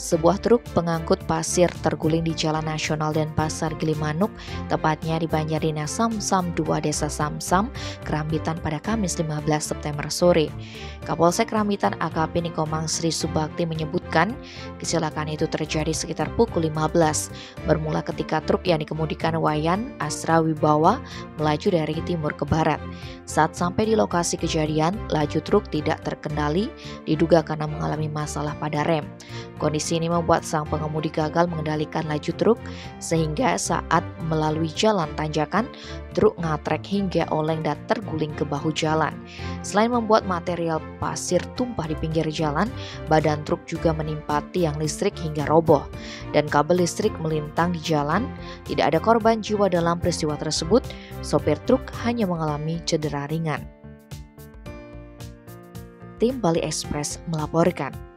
Sebuah truk pengangkut pasir terguling di Jalan Nasional Denpasar Gilimanuk, tepatnya di Banjarnegara Samsam 2 Desa Samsam, Kerambitan pada Kamis 15 September sore. Kapolsek Kerambitan AKP Nikomang Sri Subakti menyebutkan, kecelakaan itu terjadi sekitar pukul 15, bermula ketika truk yang dikemudikan Wayan Asra Wibawa melaju dari timur ke barat. Saat sampai di lokasi kejadian, laju truk tidak terkendali, diduga karena mengalami masalah pada rem. Kondisi ini membuat sang pengemudi gagal mengendalikan laju truk sehingga saat melalui jalan tanjakan, truk ngatrek hingga oleng dan terguling ke bahu jalan. Selain membuat material pasir tumpah di pinggir jalan, badan truk juga menimpa tiang listrik hingga roboh dan kabel listrik melintang di jalan. Tidak ada korban jiwa dalam peristiwa tersebut, sopir truk hanya mengalami cedera ringan. Tim Bali Express melaporkan.